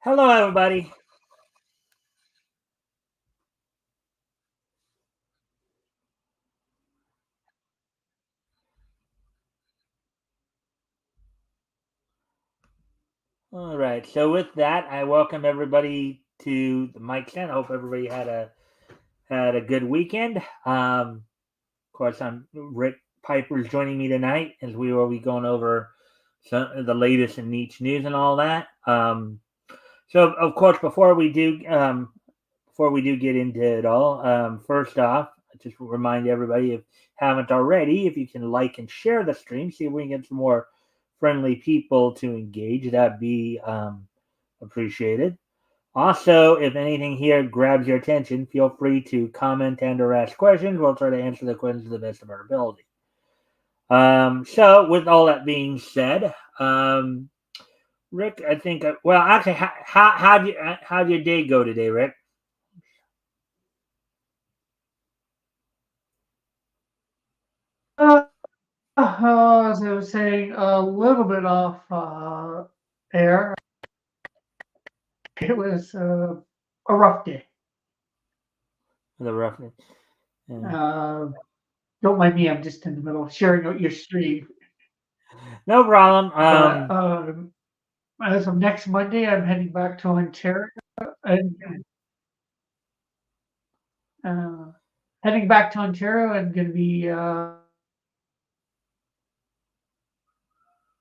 Hello, everybody. All right. So with that, I welcome everybody to the Mikestand. I hope everybody had a good weekend. Of course, I'm Rick Piper's joining me tonight as we will be going over the latest in Neach news and all that. So of course, before we do get into it all, first off, I just remind everybody, if you haven't already, if you can like and share the stream, see if we can get some more friendly people to engage. That'd be appreciated. Also, if anything here grabs your attention, feel free to comment and or ask questions. We'll try to answer the questions to the best of our ability. So, with all that being said, Rick, I think. Well, actually, how'd your day go today, Rick? As I was saying, a little bit off air. It was a rough day. The roughness. Yeah. Uh, don't mind me, I'm just in the middle of sharing out your stream. No problem. But as of next Monday, I'm heading back to Ontario and uh, heading back to Ontario. I'm going to be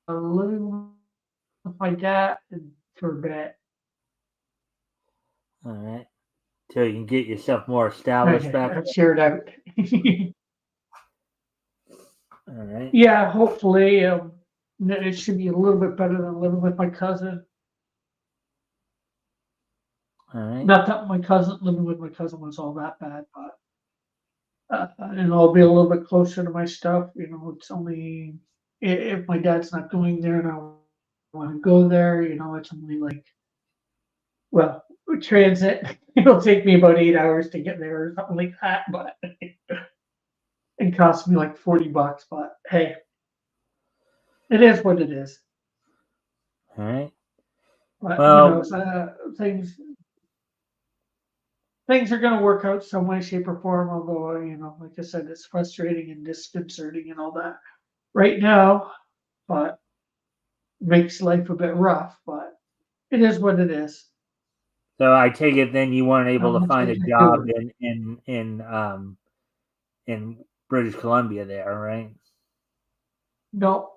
living with my dad for a bit. All right. Till you can get yourself more established Okay, back. I'll share it out. All right. Yeah, hopefully it should be a little bit better than living with my cousin. All right. Not that living with my cousin was all that bad, but and I'll be a little bit closer to my stuff. It's only if my dad's not going there and I want to go there. It's only like well, transit. It'll take me about 8 hours to get there or something like that, but it costs me like $40. But hey, it is what it is. All right. But Well, things are going to work out some way, shape, or form. Although, like I said, it's frustrating and disconcerting and all that right now, but makes life a bit rough. But it is what it is. so I take it then you weren't able to Much find I a can do job it. in British Columbia there, right? No,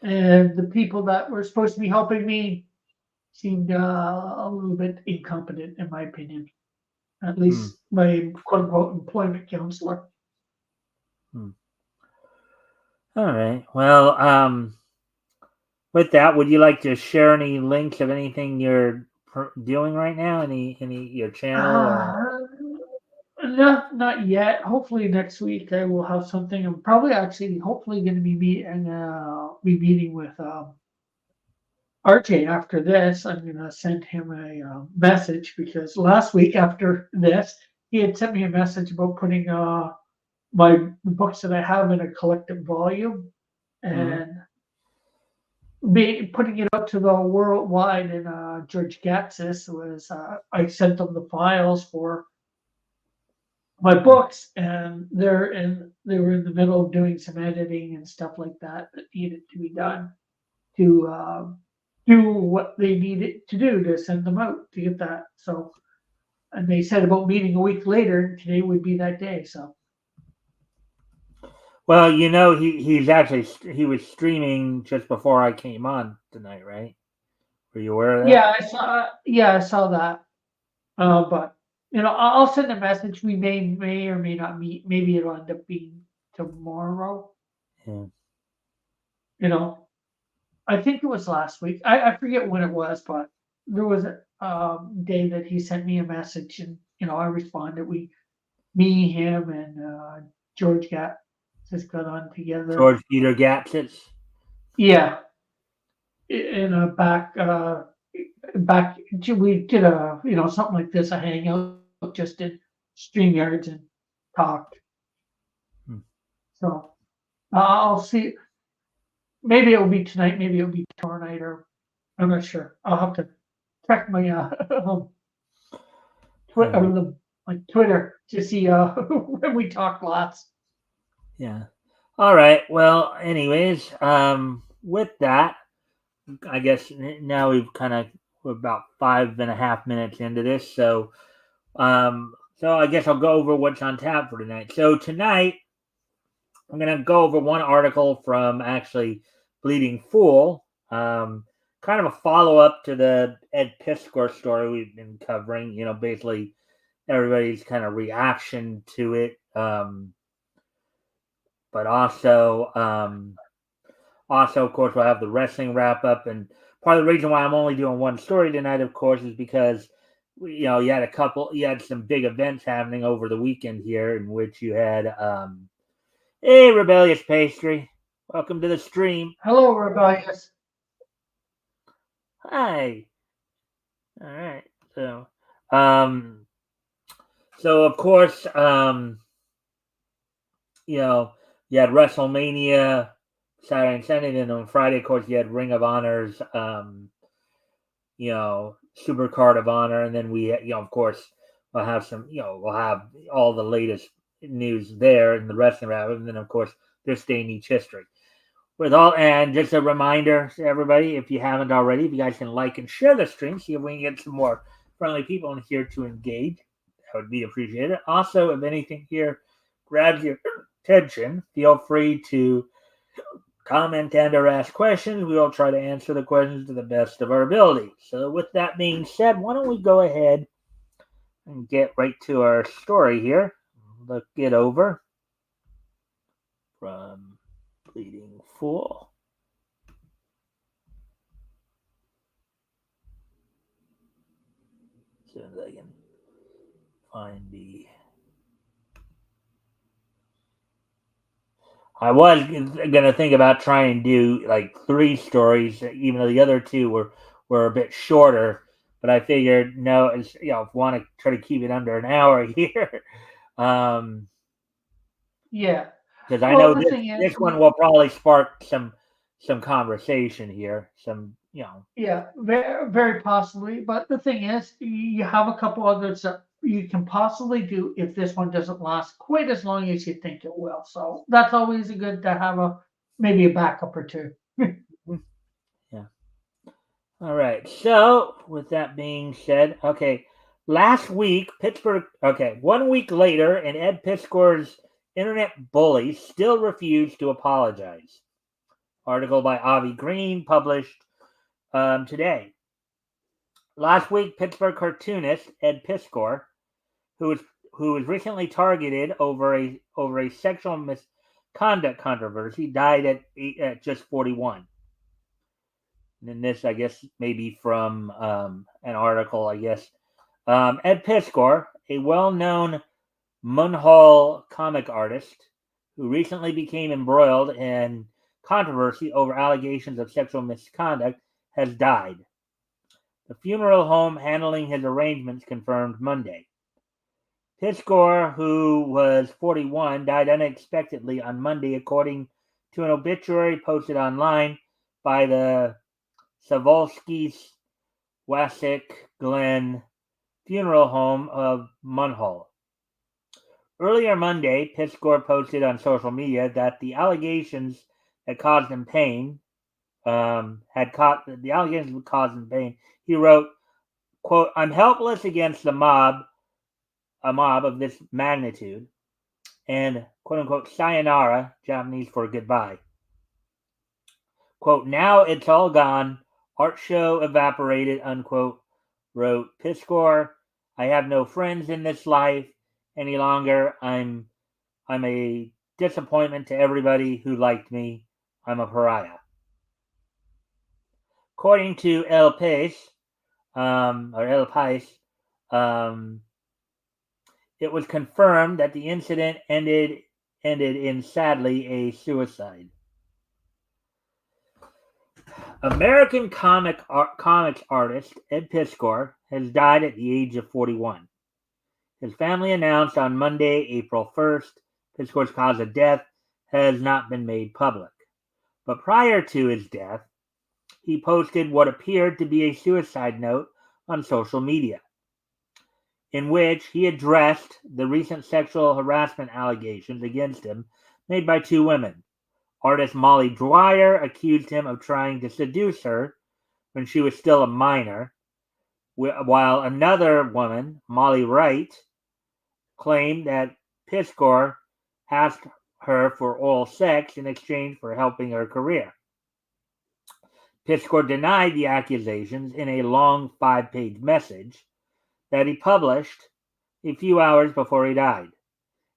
and the people that were supposed to be helping me seemed a little bit incompetent, in my opinion. At Hmm. least my quote unquote employment counselor. Hmm. All right. Well, with that, would you like to share any links of anything you're doing right now? Any your channel or? Uh, not yet. Hopefully next week I will have something. I'm probably actually hopefully going to be meeting with RJ after this. I'm going to send him a message because last week after this he had sent me a message about putting my the books that I have in a collective volume Hmm. and be putting it out to the worldwide. And George Gatsis was I sent them the files for my books, and they were in the middle of doing some editing and stuff like that that needed to be done to do what they needed to do to send them out to get that. So, and they said about meeting a week later, and today would be that day. So, Well, he was streaming just before I came on tonight, right? Were you aware of that? yeah, I saw that. But I'll send a message. We may or may not meet. Maybe it'll end up being tomorrow. Yeah. You know, I think it was last week. I forget when it was, but there was a day that he sent me a message, and I responded. Me, him, and George got on together. George Peter Gatsits. Yeah, in a back. We did a something like this, a hangout, just in StreamYards and talked. Hmm. So I'll see. Maybe it'll be tonight. Maybe it'll be tomorrow night, or I'm not sure. I'll have to. check my Twitter to see when we talk lots. Yeah. All right. Well, anyways, with that, I guess now we're about 5.5 minutes into this, so I guess I'll go over what's on tap for tonight. So tonight I'm gonna go over one article from actually Bleeding Fool, kind of a follow up to the Ed Piskor story we've been covering. Basically everybody's kind of reaction to it, but also, of course, we'll have the wrestling wrap up, and part of the reason why I'm only doing one story tonight, of course, is because you had some big events happening over the weekend here, in which you had, hey, Rebellious Pastry, welcome to the stream. Hello, Rebellious. Hi. All right. So of course, you had WrestleMania Saturday and Sunday, and then on Friday, of course, you had Ring of Honor's, Super Card of Honor, and then of course, we'll have all the latest news there in the wrestling wrap, and then of course, this day in each history. And just a reminder to everybody, if you haven't already, if you guys can like and share the stream, see if we can get some more friendly people in here to engage. That would be appreciated. Also, if anything here grabs your attention, feel free to comment and or ask questions. We will try to answer the questions to the best of our ability. So with that being said, why don't we go ahead and get right to our story here. Look it over from Bleeding Fool. As soon as I can find the... I was going to think about trying to do like 3 stories, even though the other 2 were a bit shorter. But I figured, no, if you want to try to keep it under an hour here. Yeah. Because I know this one will probably spark some conversation here. Yeah, very, very possibly. But the thing is, you have a couple others that you can possibly do if this one doesn't last quite as long as you think it will. So that's always good to have maybe a backup or 2. Yeah. All right. So with that being said, okay. Last week, Pittsburgh. Okay, 1 week later, and Ed Piskor's internet bully still refused to apologize. Article by Avi Green, published today. Last week, Pittsburgh cartoonist Ed Piskor, who was recently targeted over a sexual misconduct controversy, died at just 41. And this, I guess, maybe from an article, I guess. Ed Piskor, a well-known Munhall comic artist who recently became embroiled in controversy over allegations of sexual misconduct, has died. The funeral home handling his arrangements confirmed Monday. Piskor, who was 41, died unexpectedly on Monday, according to an obituary posted online by the Savolsky's Wasik Glen Funeral Home of Munhall. Earlier Monday, Piskor posted on social media that the allegations that caused him pain would cause him pain. He wrote, quote, "I'm helpless against a mob of this magnitude," and quote unquote sayonara, Japanese for goodbye. Quote, "Now it's all gone. Art show evaporated," unquote, wrote Piskor. "I have no friends in this life any longer. I'm a disappointment to everybody who liked me. I'm a pariah." According to El País, it was confirmed that the incident ended in, sadly, a suicide. American comics artist Ed Piskor has died at the age of 41. His family announced on Monday, April 1st, Piskor's cause of death has not been made public. But prior to his death, he posted what appeared to be a suicide note on social media, in which he addressed the recent sexual harassment allegations against him made by two women. Artist Molly Dwyer accused him of trying to seduce her when she was still a minor, while another woman, Molly Wright, claimed that Piskor asked her for oral sex in exchange for helping her career. Piskor denied the accusations in a long 5-page message that he published a few hours before he died.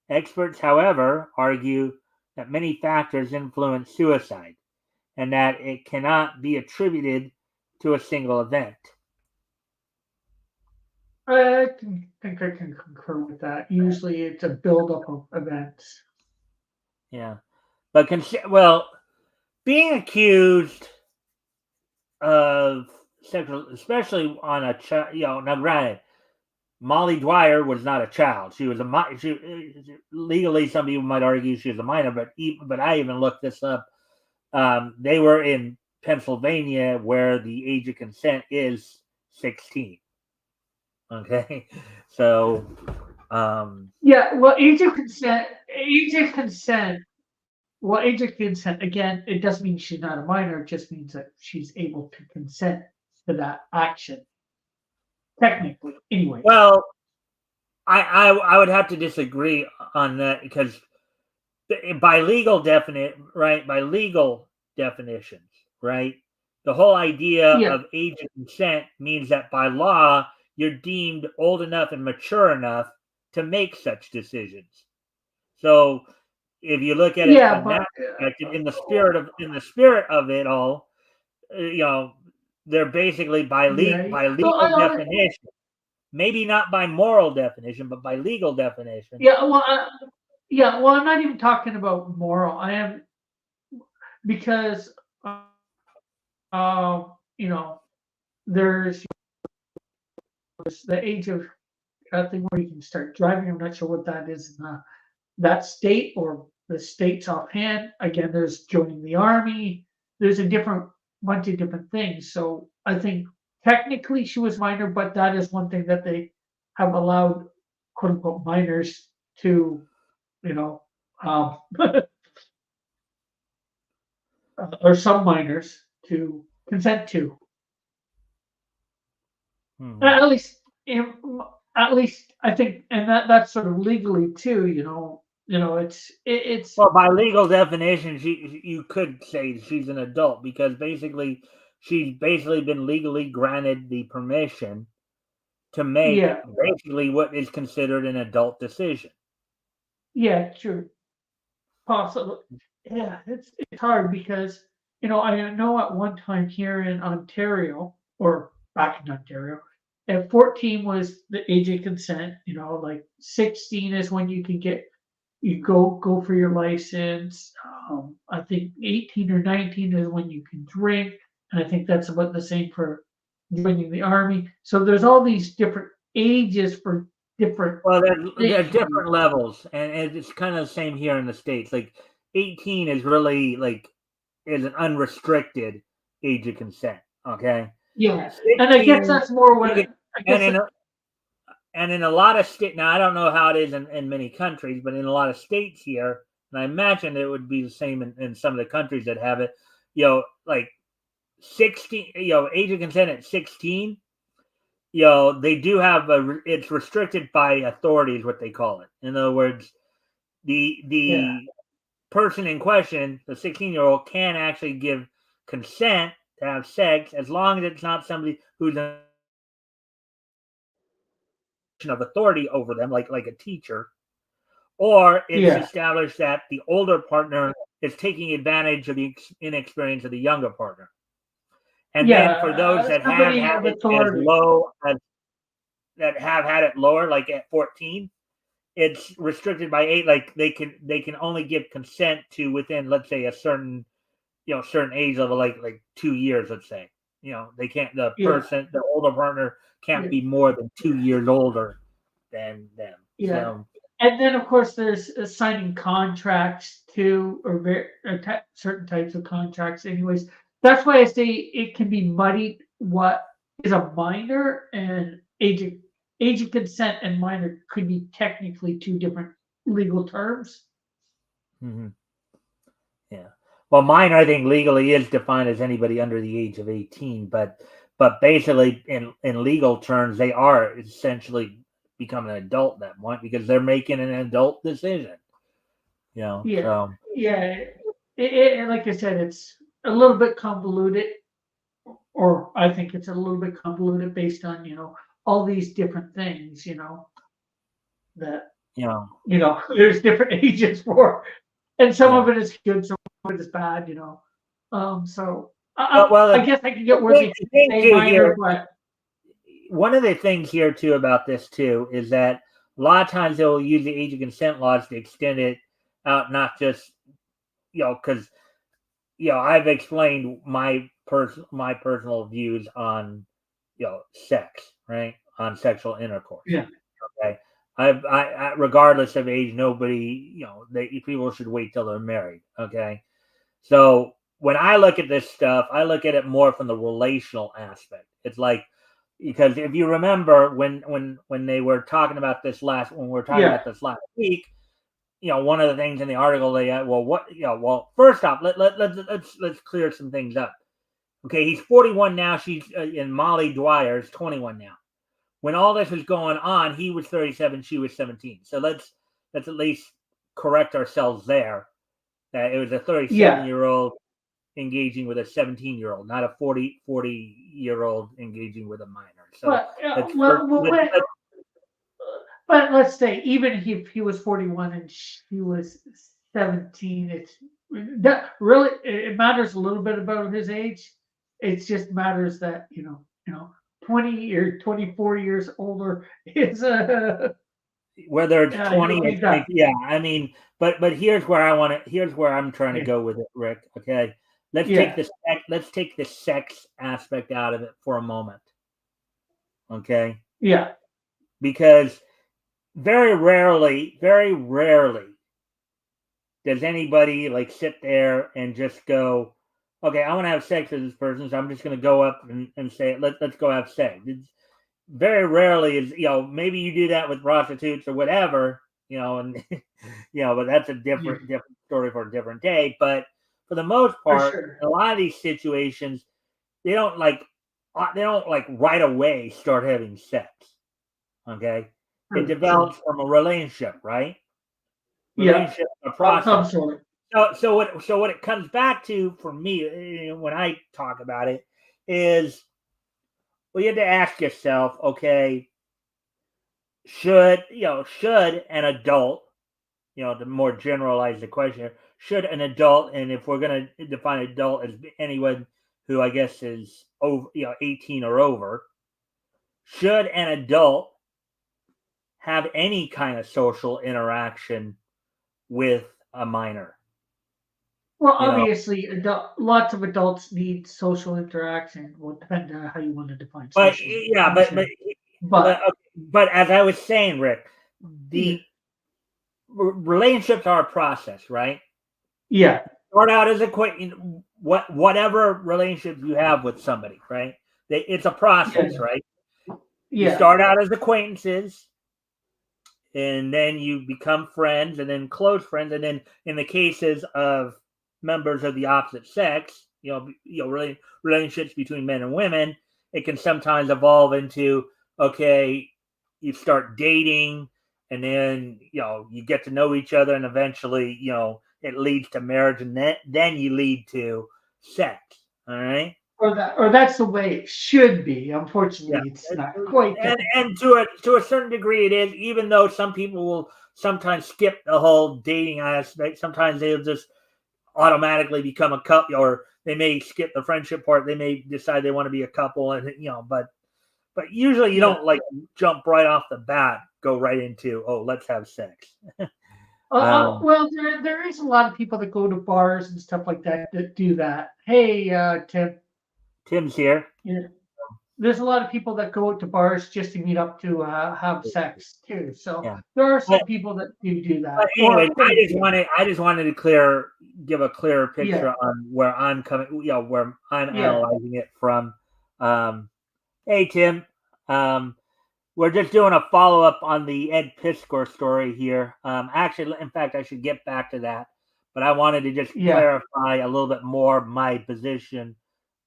Experts, however, argue that many factors influence suicide and that it cannot be attributed to a single event. I think I can concur with that. Usually it's a buildup of events. Yeah. But, well, being accused of sexual, especially on a child, now granted, Molly Dwyer was not a child. She was legally, some people might argue she was a minor, but I even looked this up. They were in Pennsylvania, where the age of consent is 16. Okay, so yeah, well, age of consent. Well, age of consent. Again, it doesn't mean she's not a minor. It just means that she's able to consent to that action. Technically, anyway. Well, I would have to disagree on that, because by legal definitions, right, the whole idea Yeah. of age of consent means that by law you're deemed old enough and mature enough to make such decisions. So if you look at it Yeah, from but that perspective, in the spirit of it all, they're basically by legal definition, maybe not by moral definition, but by legal definition. Yeah, well, I'm not even talking about moral. I am because there's the age of thing where you can start driving. I'm not sure what that is in that state or the states offhand. Again, there's joining the army. There's a different bunch of different things. So I think technically she was minor, but that is one thing that they have allowed, quote unquote, minors to, um, or some minors to consent to. Hmm. At least, I think, and that's sort of legally too. It's Well, by legal definition, you could say she's an adult, because she's basically been legally granted the permission to make yeah, basically what is considered an adult decision. yeah, true, possible. Yeah, it's hard because I know at one time here in Ontario, or back in Ontario, at 14 was the age of consent. Like 16 is when you go for your license. I think 18 or 19 is when you can drink, and I think that's about the same for joining the army. So there's all these different ages for different Well, there are things. different levels, and it's kind of the same here in the States. Like 18 is really is an unrestricted age of consent. Okay, Yeah, and I guess 16, that's more you when can, I and guess in a lot of states, now I don't know how it is in many countries, but in a lot of states here, and I imagine it would be the same in some of the countries that have it. Like 16, age of consent at 16. They do have it's restricted by authorities, what they call it. In other words, the yeah, person in question, the 16-year-old, can actually give consent to have sex, as long as it's not somebody who's in of authority over them, like a teacher, or it's yeah, established that the older partner is taking advantage of the inexperience of the younger partner. And then for those that have somebody had of it as authority. low as that have had it lower, like at 14, it's restricted by 8. Like they can only give consent to within, let's say, a certain age level, like 2 years, let's say. They can't, Yeah, the older partner can't yeah, be more than 2 years older than them. yeah. So And then, of course, there's signing contracts too, or certain types of contracts. Anyways, that's why I say it can be muddied what is a minor, and age of consent and minor could be technically two different legal terms. Hmm. Yeah. Well, minor, I think legally is defined as anybody under the age of 18, but basically in legal terms, they are essentially becoming an adult at that point because they're making an adult decision. Yeah, So yeah. Like I said, it's a little bit convoluted, or I think it's a little bit convoluted based on all these different things. That you know, there's different ages for, and some of yeah. it is good, some of it is bad. So Well, I guess I can get where thing, they the thing say too minor, here, but one of the things here too about this too is that a lot of times they'll use the age of consent laws to extend it out, not just because I've explained my personal views on sex, right? On sexual intercourse. yeah, Okay. Regardless of age, nobody, people should wait till they're married. Okay. So when I look at this stuff, I look at it more from the relational aspect. It's like, because if you remember when they were talking about this when we were talking yeah, about this last week, one of the things in the article they first off, let's clear some things up. Okay, he's 41 now. She's and Molly Dwyer is 21 now. When all this was going on, he was 37, she was 17. So let's at least correct ourselves there. That it was a 37 yeah. year old engaging with a 17-year-old, not a 40-year-old engaging with a minor. So But let's first, but let's say even if he was 41 and she was 17, that really it matters a little bit about his age. It just matters that 20 or 24 years older is whether it's yeah, I 20 don't or think 20, that yeah, I mean, but here's where I'm trying to yeah, go with it, Rick. Okay, yeah, let's take the sex aspect out of it for a moment. Okay, yeah, because very rarely does anybody like sit there and just go, okay, I want to have sex with this person, so I'm just going to go up and say, let's go have sex. It's very rarely is, maybe you do that with prostitutes or whatever, and, but that's a yeah, different story for a different day. But for the most for part, sure. in a lot of these situations, they don't like, right away start having sex. Okay. It True, true. develops from a relationship, right? Yeah, Relationship, a of some process. sort. So what it comes back to for me when I talk about it is, well, you have to ask yourself, okay, should an adult, to more generalize the question, should an adult, and if we're going to define adult as anyone who I guess is over, 18 or over, should an adult have any kind of social interaction with a minor? Well, You know, obviously, lots of adults need social interaction. Well, depending on how you want to define but social yeah, interaction. but But but as I was saying, Rick, yeah, the relationships are a process, right? yeah, Start out as whatever relationship you have with somebody, right? It's a process, yeah, right? You yeah, start out as acquaintances, and then you become friends, and then close friends, and then in the cases of members of the opposite sex, really relationships between men and women, it can sometimes evolve into, okay, you start dating, and then you get to know each other, and eventually it leads to marriage, and then you lead to sex. All right. or that's the way it should be. Yeah, Unfortunately, it's not quite that. and to a certain degree, it is. Even though some people will sometimes skip the whole dating aspect, sometimes they'll just automatically become a couple, or they may skip the friendship part. They may decide they want to be a couple, and but usually you Yeah. don't like jump right off the bat, go right into, oh, let's have sex. Um, Well, there is a lot of people that go to bars and stuff like that that do that. Hey, Tim, Tim's here. yeah, there's a lot of people that go to bars just to meet up to have sex too. So Yeah. there are But some people that do But that, anyways, or quite a few. I just wanted to give a clearer picture Yeah, on where I'm coming, where I'm yeah, analyzing it from. Um, Hey, Tim. Um, we're just doing a follow up on the Ed Piskor story here. Actually, in fact, I should get back to that, but I wanted to just Yeah, clarify a little bit more my position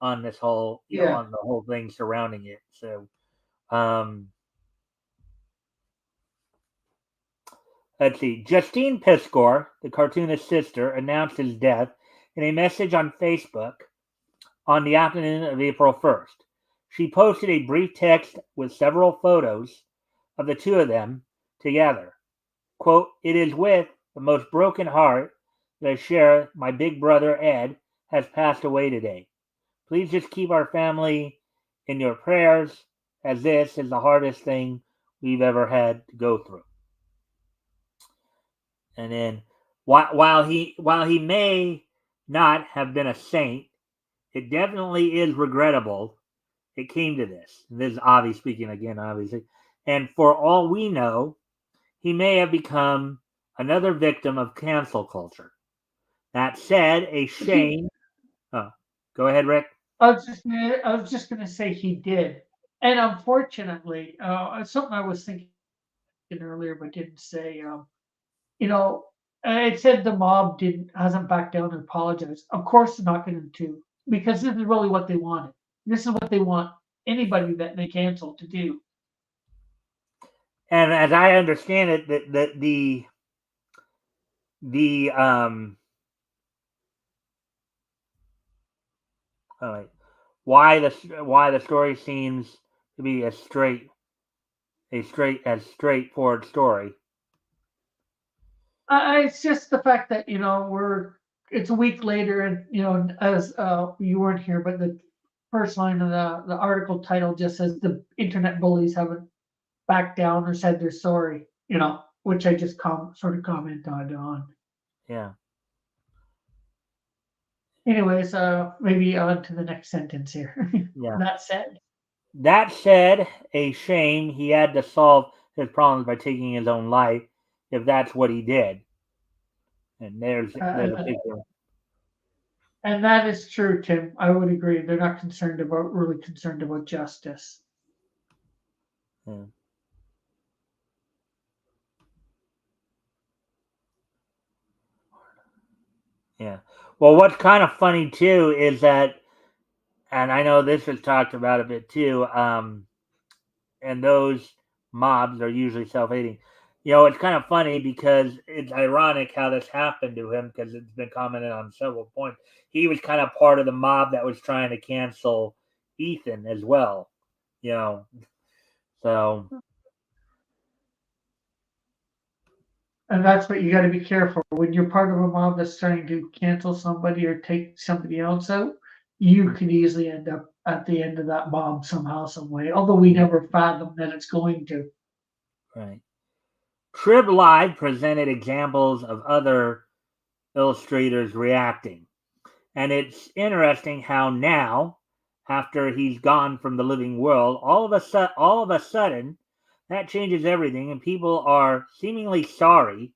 on this whole, yeah. on the whole thing surrounding it. So, um, let's see. Justine Piskor, the cartoonist's sister, announced his death in a message on Facebook on the afternoon of April 1st. She posted a brief text with several photos of the two of them together. Quote, "It is with the most broken heart that I share my big brother Ed has passed away today. Please just keep our family in your prayers, as this is the hardest thing we've ever had to go through." And then while he may not have been a saint, it definitely is regrettable it came to this. And this is Avi speaking again, obviously. And for all we know, he may have become another victim of cancel culture. That said, a He, shame. Oh, go ahead, Rick. I was just gonna say he did, and unfortunately, something I was thinking earlier but didn't say. You know, it said the mob didn't hasn't backed down and apologized. Of course, they're not going to, because this is really what they wanted. This is what they want anybody that they cancel to do. And as I understand it, the oh wait, why the story seems to be as straightforward story. It's just the fact that it's a week later, and as you weren't here, but the first line of the article title just says the internet bullies haven't backed down or said they're sorry. Which I just sort of commented on. Yeah, Anyways, maybe on to the next sentence here. yeah. That said, That said, a shame he had to solve his problems by taking his own life, if that's what he did. And there's a uh, picture. and that is true, Tim. I would agree. They're not really concerned about justice. Yeah. Yeah. Well, what's kind of funny too is that, and I know this was talked about a bit too. And those mobs are usually self-hating. It's kind of funny because it's ironic how this happened to him because it's been commented on several points. He was kind of part of the mob that was trying to cancel Ethan as well. You know, so And that's what you got to be careful when you're part of a mob that's trying to cancel somebody or take somebody else out. You could easily end up at the end of that mob somehow, some way. Although we never fathom that it's going to. right. Trib Live presented examples of other illustrators reacting. And it's interesting how now, after he's gone from the living world, all of a sudden, that changes everything, and people are seemingly sorry.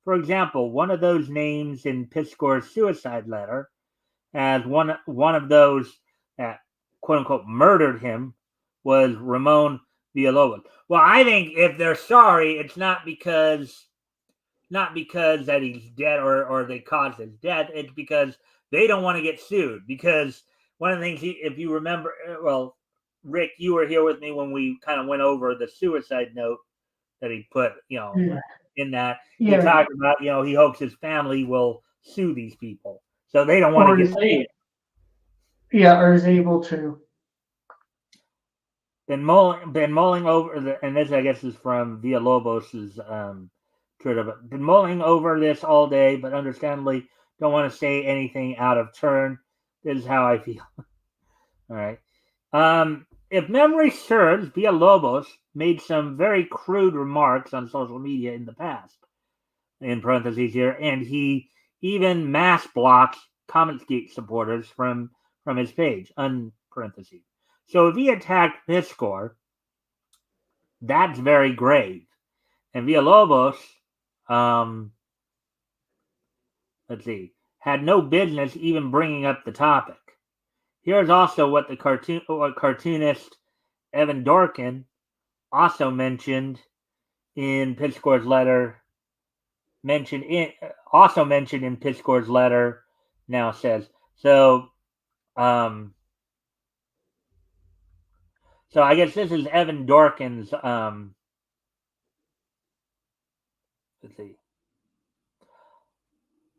For example, one of those names in Piskor's suicide letter, as one of those that quote unquote murdered him, was Ramon Villalobos. Well, I think if they're sorry, it's not because that he's dead or they caused his death. It's because they don't want to get sued. Because one of the things, if you remember, well, Rick, you were here with me when we kind of went over the suicide note that he put, Yeah. in that he Yeah. talked about, he hopes his family will sue these people, so they don't want to Or get is sued. or is able to. Been mulling over and this I guess is from Villalobos's Twitter. Been mulling over this all day, but understandably don't want to say anything out of turn. This is how I feel. All right. If memory serves, Villalobos made some very crude remarks on social media in the past. In parentheses here, and he even mass blocks CommentGate supporters from his page. Parentheses. So if he attacked Piskor, that's very grave. And Villalobos, um, let's see, had no business even bringing up the topic. Here's also what the cartoonist Evan Dorkin also mentioned in Piskor's letter, mentioned in Piskor's letter, now says so. Um, so I guess this is Evan Dorkin's. Let's see.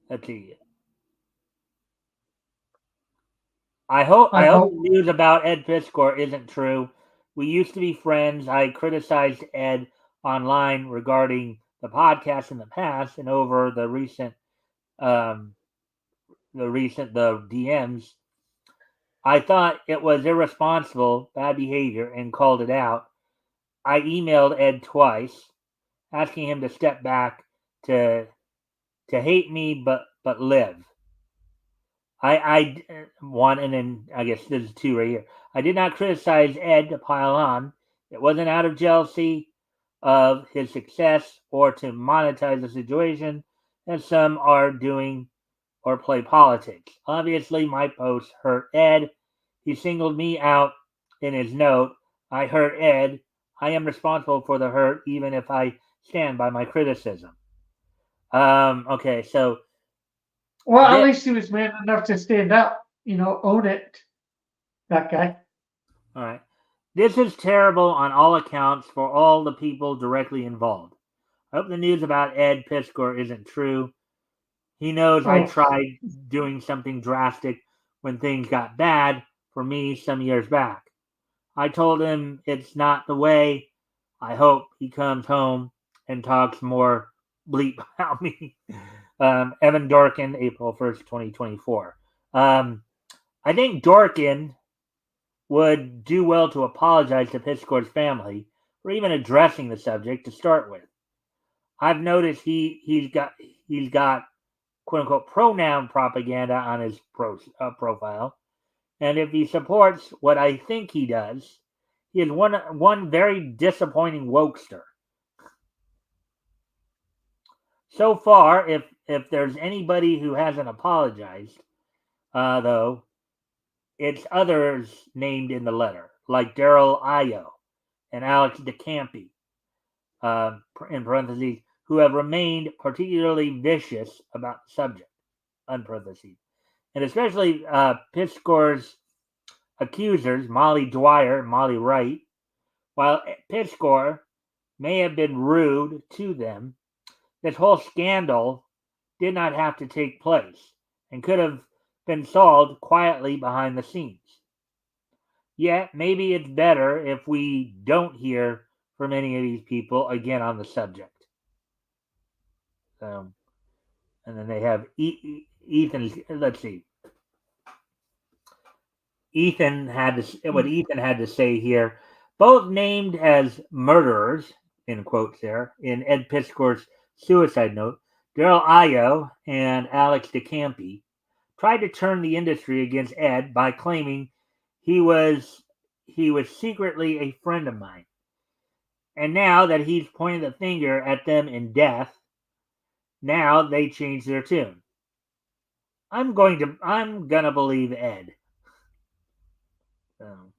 Let's see. I hope I the hope. news about Ed Piskor isn't true. We used to be friends. I criticized Ed online regarding the podcast in the past and over um, the DMs. I thought it was irresponsible, bad behavior, and called it out. I emailed Ed twice, asking him to step back to hate me, but live. I one, and then I guess there's two right here. I did not criticize Ed to pile on. It wasn't out of jealousy of his success or to monetize the situation, as some are doing or play politics. Obviously, my post hurt Ed. He singled me out in his note. I hurt Ed. I am responsible for the hurt, even if I stand by my criticism. Okay, so Well, at this, least he was man enough to stand up. Own it. That guy. all right. This is terrible on all accounts for all the people directly involved. I hope the news about Ed Piskor isn't true. He knows I Oh, tried doing something drastic when things got bad for me some years back. I told him it's not the way. I hope he comes home and talks more bleep about me. Evan Dorkin, April 1st, 2024. I think Dorkin would do well to apologize to Piskor's family for even addressing the subject to start with. I've noticed he's got quote unquote pronoun propaganda on his profile, and if he supports what I think he does, he is one very disappointing wokester. So far, if there's anybody who hasn't apologized, though, it's others named in the letter, like Daryl Io and Alex DeCampi, in parentheses, who have remained particularly vicious about the subject, unparentheses. And especially Piskor's accusers, Molly Dwyer and Molly Wright. While Piskor may have been rude to them, this whole scandal did not have to take place and could have been solved quietly behind the scenes. Yet, maybe it's better if we don't hear from any of these people again on the subject. And then they have Ethan's. Let's see. What Ethan had to say here. Both named as murderers, in quotes there, in Ed Piskor's suicide note, Daryl Io and Alex DeCampi tried to turn the industry against Ed by claiming he was secretly a friend of mine. And now that he's pointing the finger at them in death, now they change their tune. I'm gonna believe Ed. So,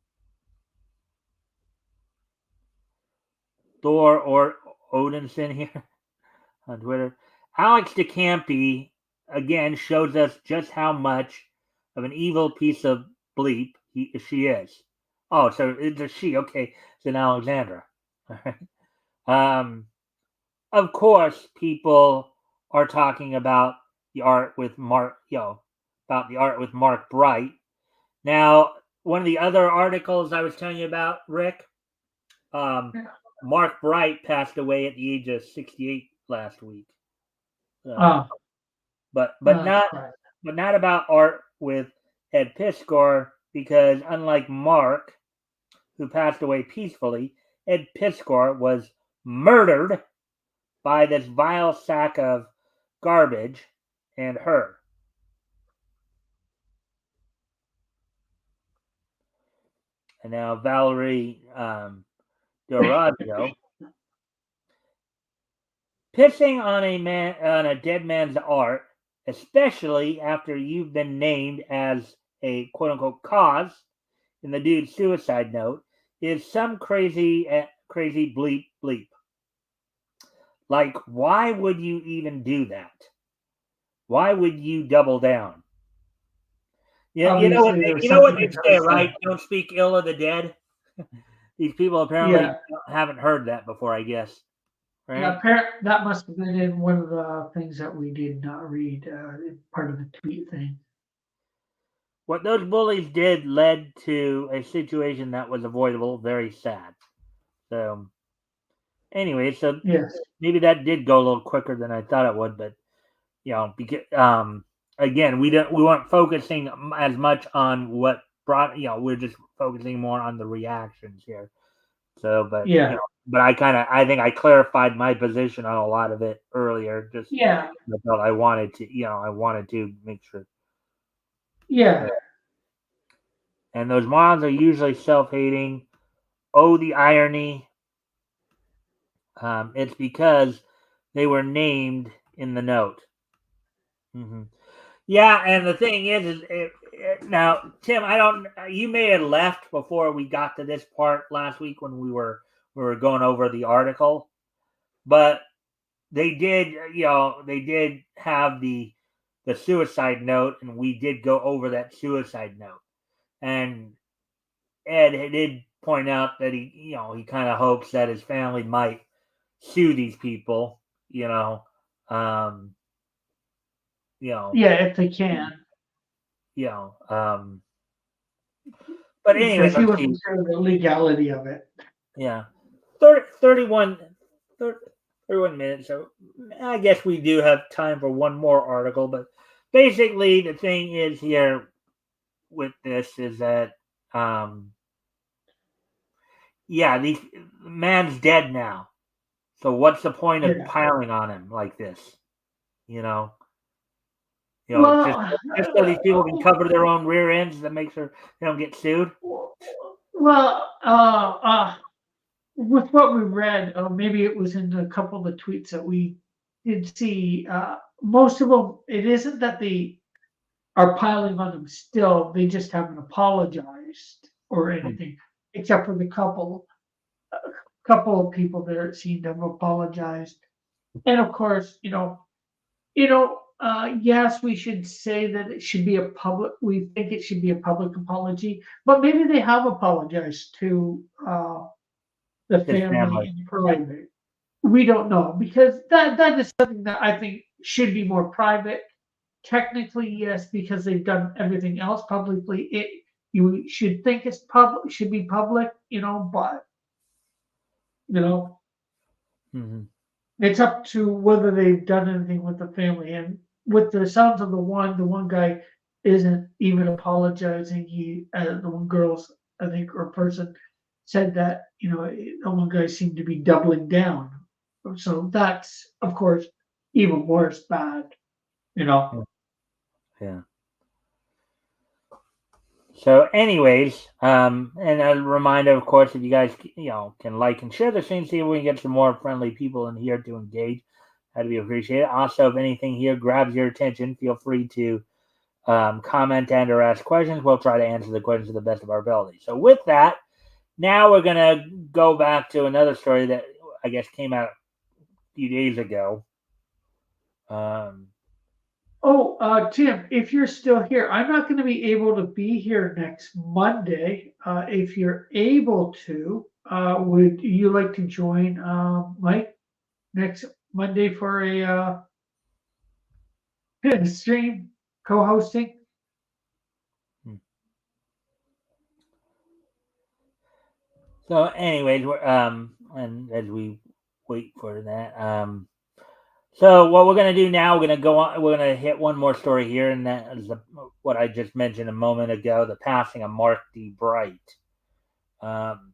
Thor or Odinson here on Twitter. Alex DeCampi again shows us just how much of an evil piece of bleep she is. Oh, so it's a she. Okay, it's an Alexandra. Of course, people are talking about the art with Mark Bright. Now, one of the other articles I was telling you about, Rick, Mark Bright passed away at the age of 68 last week. But not about art with Ed Piskor, because unlike Mark, who passed away peacefully, Ed Piskor was murdered by this vile sack of garbage and her. And now Valerie Dorazio. Pissing on a dead man's art, especially after you've been named as a quote unquote cause in the dude's suicide note, is some crazy bleep bleep. Like, why would you even do that? Why would you double down? Yeah, Obviously, there's you know what something they in say, her right? son. Don't speak ill of the dead. These people apparently Yeah, haven't heard that before, I guess. yeah. Right? That must have been in one of the things that we did not read, part of the tweet thing. What those bullies did led to a situation that was avoidable. Very sad. So, anyway, so Yes. maybe that did go a little quicker than I thought it would, but because again, we weren't focusing as much on what brought. We're just focusing more on the reactions here. So, but Yeah. but I think I clarified my position on a lot of it earlier. Just Yeah. I felt I wanted to, I wanted to make sure. Yeah. And those moms are usually self-hating. Oh, the irony! It's because they were named in the note. Mm-hmm. Yeah, and the thing is now, Tim, I don't. You may have left before we got to this part last week when we were going over the article, but they did, they did have the suicide note, and we did go over that suicide note, and Ed did point out that he kind of hopes that his family might sue these people, um, you know, Yeah. If they can, you know, um, but anyway, because he let's wasn't see. sure of the legality of it. Yeah. 30, 31, 31 minutes. So I guess we do have time for one more article. But basically, the thing is here with this is that, yeah, the man's dead now. So what's the point of Yeah. piling on him like this? You know, just Well, so these people can cover their own rear ends that makes sure they don't get sued. well, with what we read, maybe it was in a couple of the tweets that we did see. Most of them, it isn't that they are piling on them still; they just haven't apologized or Hmm. anything, except for the couple of people there seem to have apologized. And of course, yes, we should say that it should be a public. We think it should be a public apology, but maybe they have apologized to the His family family. in private. We don't know because that is something that I think should be more private. Technically, yes, because they've done everything else publicly. You should think it's public, should be public, but you know, Hmm. it's up to whether they've done anything with the family. And with the sounds of the one guy isn't even apologizing. The one girl's, I think, or person said that, the one guy seemed to be doubling down. So that's, of course, even worse bad, you know. Yeah. So, anyways, and a reminder, of course, if you guys, can like and share the stream, see if we can get some more friendly people in here to engage. That'd be appreciated. Also, if anything here grabs your attention, feel free to comment and or ask questions. We'll try to answer the questions to the best of our ability. So, with that, now we're gonna go back to another story that I guess came out a few days ago. Um, Oh, Tim, if you're still here, I'm not going to be able to be here next Monday. If you're able to, would you like to join Mike next Monday for a stream co-hosting? so, anyways, and as we wait for that, so what we're gonna do now, we're gonna go on. We're gonna hit one more story here, and that is what I just mentioned a moment ago: the passing of Mark D. Bright. Um,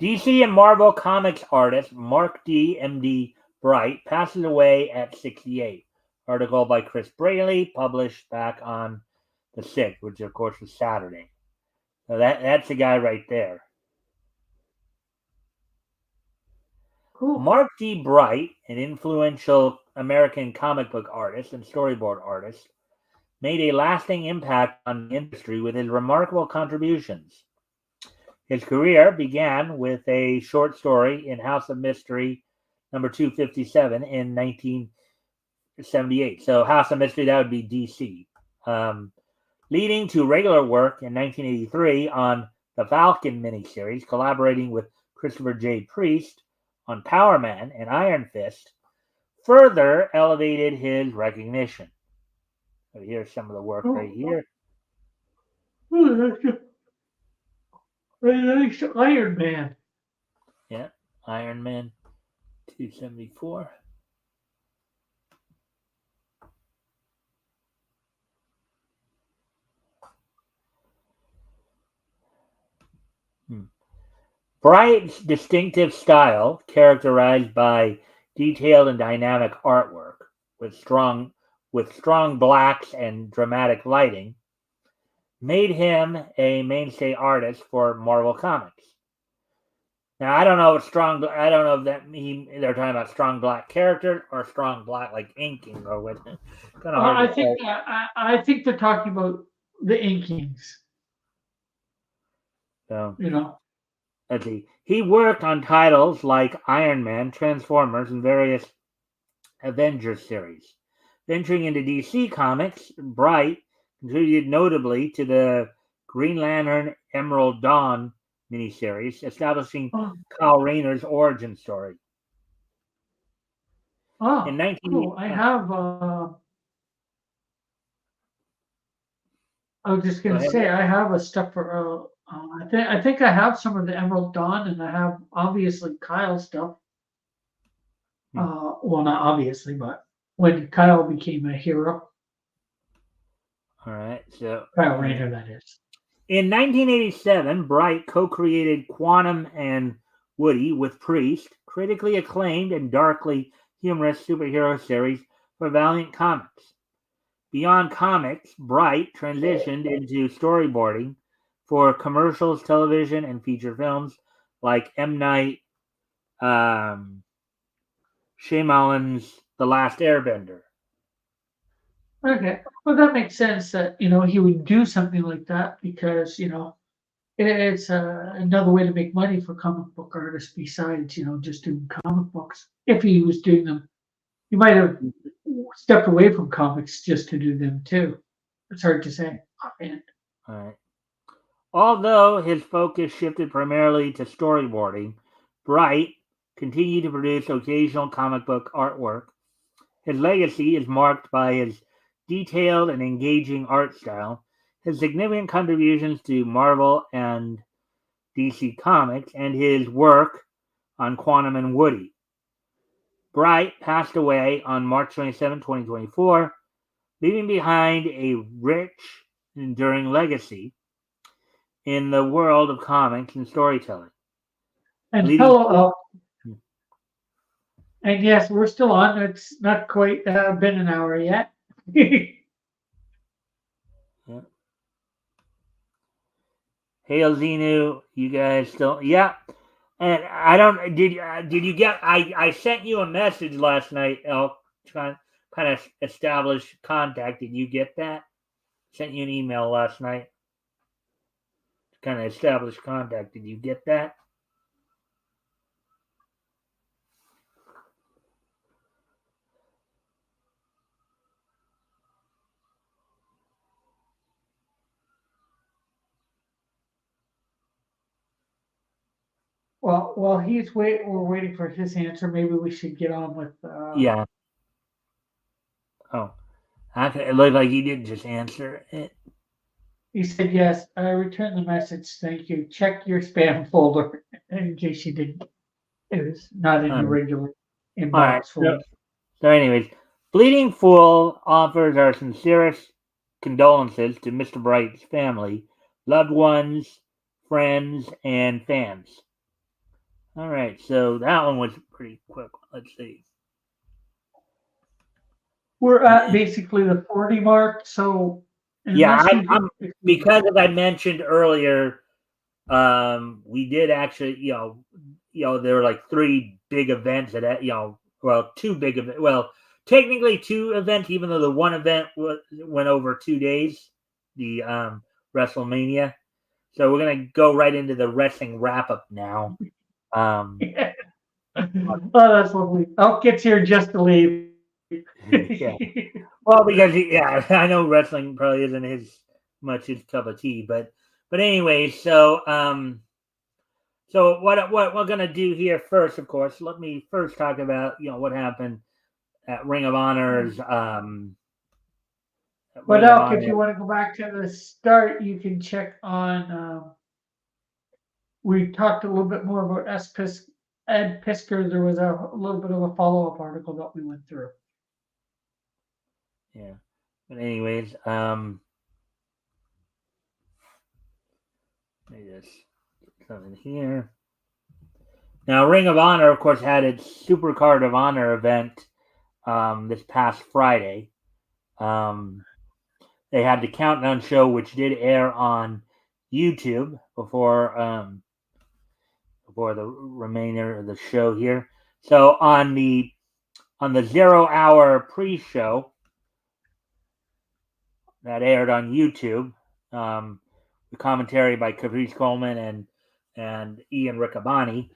DC and Marvel Comics artist Mark D. M.D. Bright passes away at 68. Article by Chris Braley, published back on the 6th, which of course was Saturday. So that's the guy right there. Cool. Mark D. Bright, an influential American comic book artist and storyboard artist, made a lasting impact on the industry with his remarkable contributions. His career began with a short story in House of Mystery number 257 in 1978. So House of Mystery, that would be DC. Leading to regular work in 1983 on the Falcon miniseries, collaborating with Christopher J. Priest on Power Man and Iron Fist, further elevated his recognition. So here's some of the work right here. Iron Man. Yeah, Iron Man 274. Bright's distinctive style, characterized by detailed and dynamic artwork with strong blacks and dramatic lighting, made him a mainstay artist for Marvel Comics. Now I don't know if that they're talking about strong black character or strong black like inking or what. Kind of hard to tell. I think they're talking about the inkings. So You know. let's see. He worked on titles like Iron Man, Transformers, and various Avengers series. Venturing into DC Comics, Bright contributed notably to the Green Lantern Emerald Dawn miniseries, establishing Kyle Rayner's origin story. In 19... cool. I have. I was just going to say I have a stuff for. I think I have some of the Emerald Dawn, and I have obviously Kyle stuff. Well, not obviously, but when Kyle became a hero. All right, so Kyle Rayner, that is. In 1987, Bright co-created Quantum and Woody with Priest, critically acclaimed and darkly humorous superhero series for Valiant Comics. Beyond comics, Bright transitioned into storyboarding for commercials, television, and feature films like M. Night Shyamalan's The Last Airbender. Okay, well that makes sense that he would do something like that because it's another way to make money for comic book artists besides just doing comic books. If he was doing them, he might have stepped away from comics just to do them too. It's hard to say offhand. All right. Although his focus shifted primarily to storyboarding, Bright continued to produce occasional comic book artwork. His legacy is marked by his detailed and engaging art style, his significant contributions to Marvel and DC Comics, and his work on Quantum and Woody. Bright passed away on March 27, 2024, leaving behind a rich, enduring legacy in the world of comics and storytelling. And hello, and yes, we're still on. It's not quite been an hour yet. Yeah. Hey, Zenu, you guys still? Yeah. And I don't. Did you get? I sent you a message last night, Elk, trying kind of establish contact. Did you get that? Sent you an email last night to kind of establish contact. Did you get that? Well, while we're waiting for his answer. Maybe we should get on with. Yeah. Oh, it looked like he didn't just answer it. He said yes. I returned the message. Thank you. Check your spam folder in case you didn't. It was not in your regular inbox folder. So, anyways, Bleeding Fool offers our sincerest condolences to Mr. Bright's family, loved ones, friends, and fans. All right, so that one was pretty quick. Let's see. We're at basically the 40 mark, so yeah, because as I mentioned earlier, we did actually, there were like three big events that, two big events. Well, technically two events, even though the one event went over 2 days, the WrestleMania. So we're gonna go right into the wrestling wrap up now. Yeah. Oh, that's lovely. I'll get here just to leave. Yeah. Well, because I know wrestling probably isn't his cup of tea, but anyway, so what we're gonna do here first, of course. Let me first talk about what happened at Ring of Honor's But Ring of Elk, if Honor. you want to go back to the start, you can check on. We talked a little bit more about Ed Pisker. There was a little bit of a follow up article that we went through. Yeah. But anyways, let me just something here. Now, Ring of Honor, of course, had its Supercard of Honor event this past Friday. They had the countdown show, which did air on YouTube before the remainder of the show here. So on the 0 hour pre-show that aired on YouTube, the commentary by Caprice Coleman and Ian Riccaboni.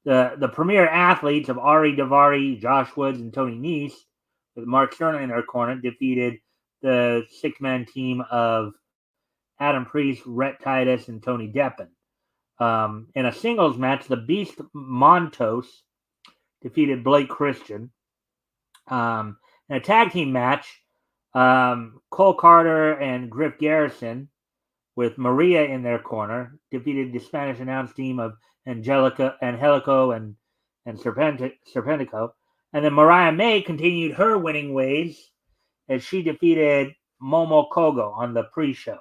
The premier athletes of Ari Daivari, Josh Woods, and Tony Nese, with Mark Sterling in their corner, defeated the six-man team of Adam Priest, Rhett Titus, and Tony Deppen. In a singles match, the Beast Montos defeated Blake Christian. In a tag team match, Cole Carter and Griff Garrison, with Maria in their corner, defeated the Spanish announced team of Angelico, and Serpentico. And then Mariah May continued her winning ways as she defeated Momo Kogo on the pre-show.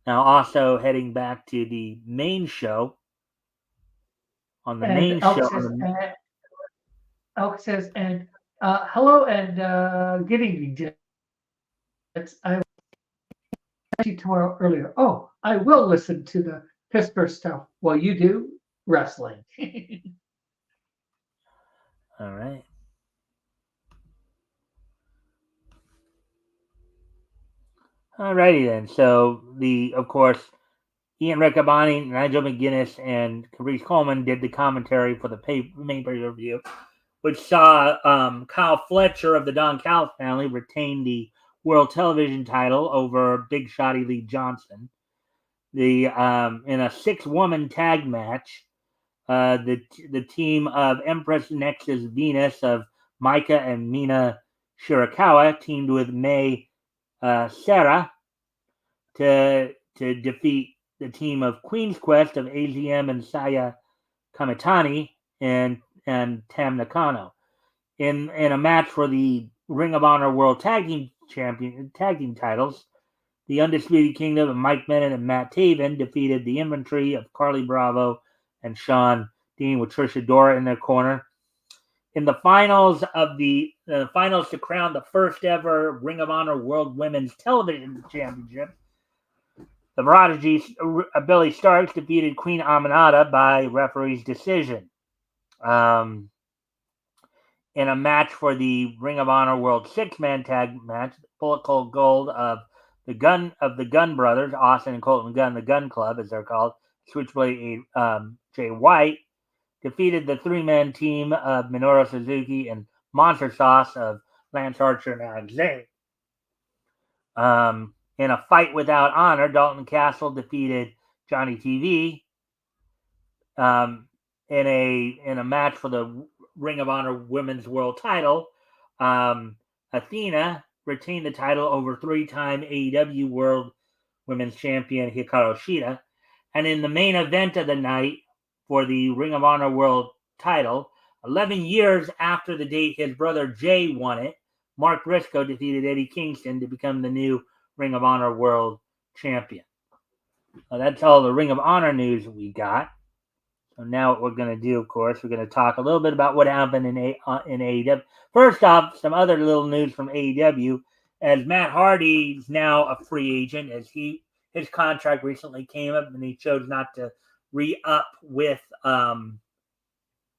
Now, also heading back to the main show. On the main And Elk show, says, and hello and good evening, gents. I will see you tomorrow earlier. Oh, I will listen to the Pittsburgh stuff while you do wrestling. all right. Alrighty then. So of course, Ian Riccaboni, Nigel McGuinness, and Caprice Coleman did the commentary for the main pay-per-view, which saw Kyle Fletcher of the Don Callis family retain the World Television title over Big Shotty Lee Johnson. In a 6-woman tag match, the team of Empress Nexus Venus of Micah and Mina Shirakawa teamed with May Serra to defeat the team of Queen's Quest of AZM and Saya Kamitani and Tam Nakano in a match for the Ring of Honor World Tag Team titles. The Undisputed Kingdom of Mike Bennett and Matt Taven defeated the Infantry of Carly Bravo and Sean Dean with Trish Adora in their corner. In the finals to crown the first ever Ring of Honor World Women's Television Championship, the Prodigy Billy Starks defeated Queen Aminata by referee's decision. In a match for the Ring of Honor World Six-Man Tag match, Bullet Club Gold of the Gun Brothers, Austin and Colton Gunn, the Gun Club as they're called, Switchblade Jay White, defeated the 3-man team of Minoru Suzuki and Monster Sauce of Lance Archer and Alex Zane. In a fight without honor, Dalton Castle defeated Johnny TV. In a match for the Ring of Honor Women's World Title, Athena retained the title over 3-time AEW World Women's Champion Hikaru Shida. And in the main event of the night for the Ring of Honor World Title, 11 years after the date his brother Jay won it, Mark Briscoe defeated Eddie Kingston to become the new Ring of Honor World Champion. That's all the Ring of Honor news we got. So now what we're going to do, of course, we're going to talk a little bit about what happened in AEW. First off, some other little news from AEW, as Matt Hardy is now a free agent, as his contract recently came up and he chose not to re-up with All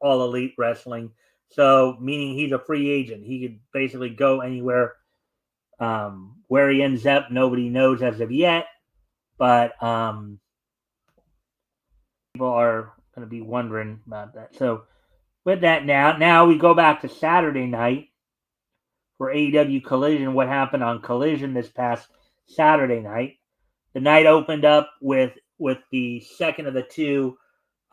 Elite Wrestling. So, meaning he's a free agent. He could basically go anywhere. Where he ends up, nobody knows as of yet. But people are going to be wondering about that. So with that now we go back to Saturday night for AEW Collision. What happened on Collision this past Saturday night? The night opened up with the second of the two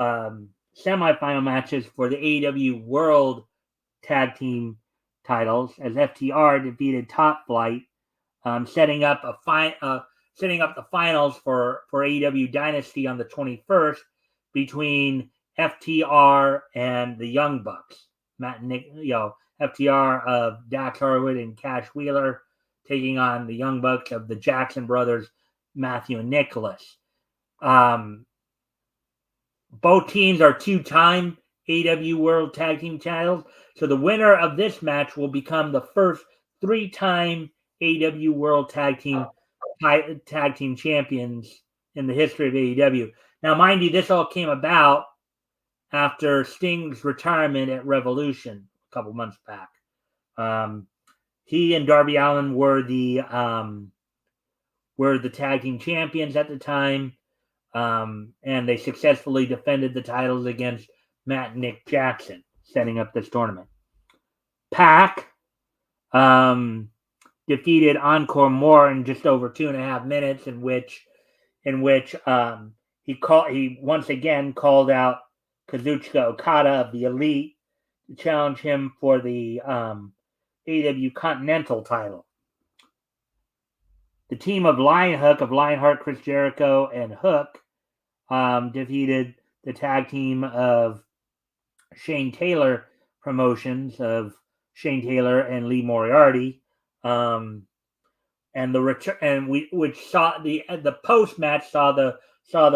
semifinal matches for the AEW World Tag Team titles as FTR defeated Top Flight, setting up the finals for AEW Dynasty on the 21st between FTR and the Young Bucks. Matt and Nick, FTR of Dax Harwood and Cash Wheeler taking on the Young Bucks of the Jackson brothers, Matthew and Nicholas. Both teams are two-time AEW World Tag Team titles, so the winner of this match will become the first three-time AEW World Tag Team champions in the history of AEW. Now, mind you, this all came about after Sting's retirement at Revolution a couple months back. He and Darby Allin were the tag team champions at the time, and they successfully defended the titles against Matt and Nick Jackson, setting up this tournament. Pac defeated Encore Moore in just over 2.5 minutes, in which he once again called out Kazuchika Okada of the Elite to challenge him for the AEW Continental title. The team of Lionheart, Chris Jericho, and Hook defeated the tag team of Shane Taylor Promotions of Shane Taylor and Lee Moriarty, and the return, and which saw the post match saw the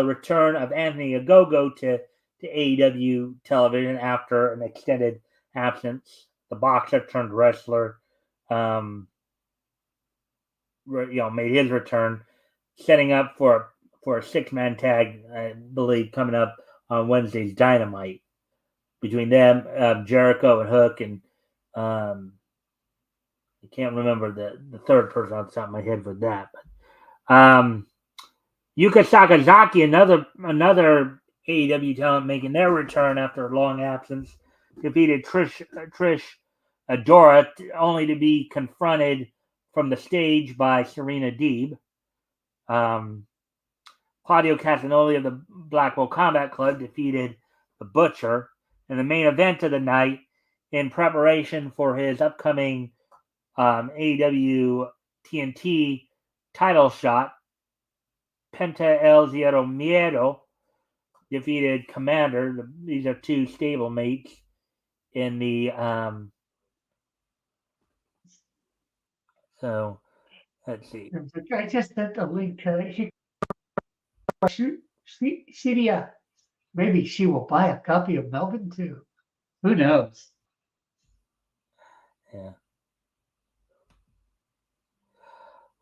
return of Anthony Ogogo to AEW television after an extended absence. The boxer turned wrestler, made his return, setting up for a 6-man tag, I believe, coming up on Wednesday's Dynamite between them, Jericho and Hook, and I can't remember the third person off the top of my head for that. But Yuka Sakazaki, another AEW talent making their return after a long absence, defeated Trish Adora, only to be confronted from the stage by Serena Deeb. Claudio Castagnoli of the Blackpool Combat Club defeated the Butcher in the main event of the night in preparation for his upcoming AEW TNT title shot. Penta El Zero Miedo defeated Commander. These are two stablemates in the so let's see. I just sent a link. Syria. Maybe she will buy a copy of Melvin too. Who knows? Yeah.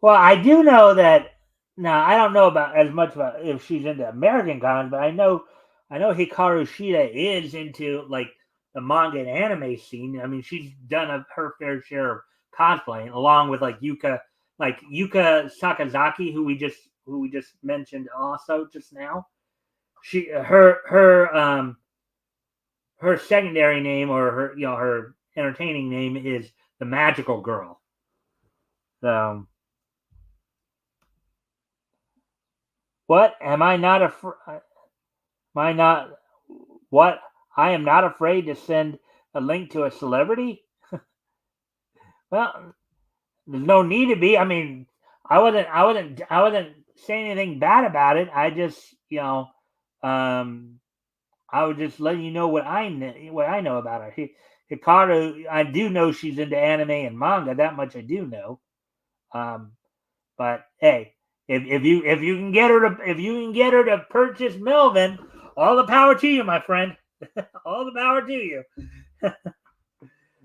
Well, I do know that now. I don't know about as much about if she's into American comics, but I know Hikaru Shida is into like the manga and anime scene. I mean, she's done her fair share of cosplaying, along with like Yuka Sakazaki, who we just mentioned also just now. Her secondary name, or her entertaining name, is the Magical Girl. So. What am I not afraid? Am I not? What I am not afraid to send a link to a celebrity. Well, there's no need to be. I mean, I wasn't saying anything bad about it. I just, I was just letting you know what I know about her. Hikaru, I do know she's into anime and manga. That much I do know. But hey. If you can get her to purchase Melvin, all the power to you, my friend. All the power to you.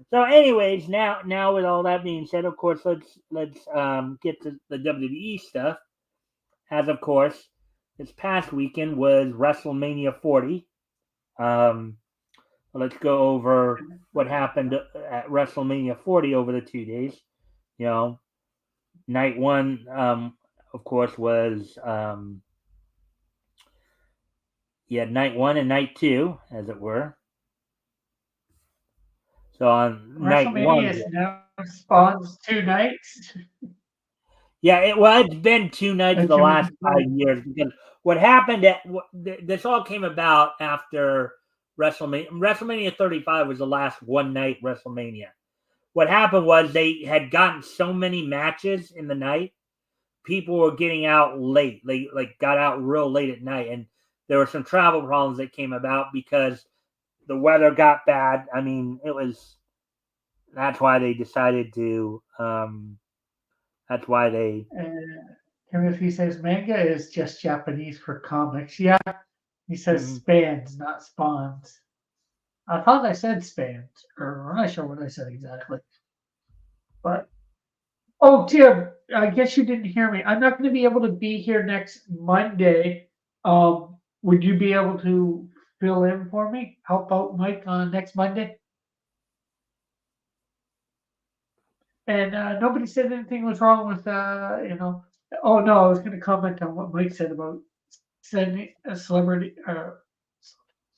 So, anyways, now with all that being said, of course, let's get to the WWE stuff. As of course, this past weekend was WrestleMania 40. Let's go over what happened at WrestleMania 40 over the 2 days. Night one. Of course, was You had night 1 and night 2, as it were. So on night 1, WrestleMania now spawns 2 nights. it's been 2 nights That the you last would 5 years because what happened this all came about after WrestleMania. WrestleMania 35 was the last one night WrestleMania. What happened was they had gotten so many matches in the night, people were getting out late. They got out real late at night, and there were some travel problems that came about because the weather got bad. I mean, that's why they decided to. That's why they. Timothy says manga is just Japanese for comics. Yeah, he says Mhm. spans, not spawns. I thought I said spans, or I'm not sure what I said exactly. But oh, Tim, I guess you didn't hear me. I'm not going to be able to be here next Monday. Would you be able to fill in for me? Help out Mike on next Monday? And nobody said anything was wrong with Oh no, I was going to comment on what Mike said about sending a celebrity.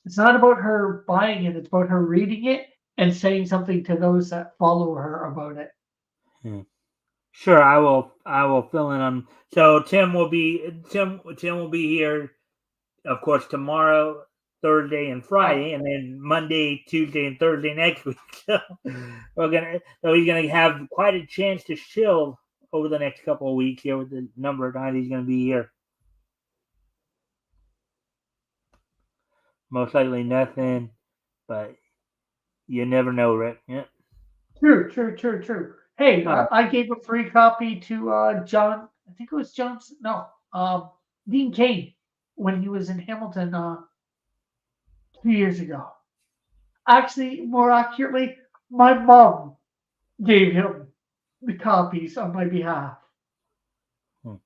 It's not about her buying it; it's about her reading it and saying something to those that follow her about it. Hmm. Sure, I will. I will fill in on. So Tim will be here, of course, tomorrow, Thursday, and Uh, Friday, and then Monday, Tuesday, and Thursday next week. So he's gonna have quite a chance to chill over the next couple of weeks here with the number of times he's gonna be here. Most likely nothing, but you never know, Rick. Yeah. True, true, true, true. Hey, All right. I gave a free copy to John. I think it was Johnson. No, Dean Kane when he was in Hamilton 2 years ago. Actually, more accurately, my mom gave him the copies on my behalf. Hmm.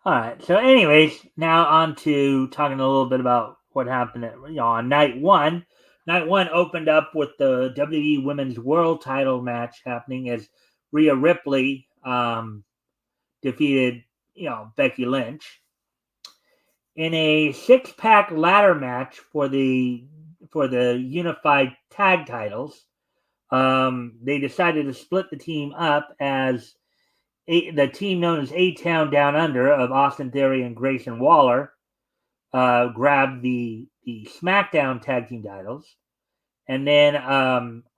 All right. So, anyways, now on to talking a little bit about what happened on night one. Night one opened up with the WWE Women's World Title match happening as Rhea Ripley defeated Becky Lynch in a six-pack ladder match for the unified tag titles. They decided to split the team up as the team known as A-Town Down Under of Austin Theory and Grayson Waller grabbed the SmackDown tag team titles, and then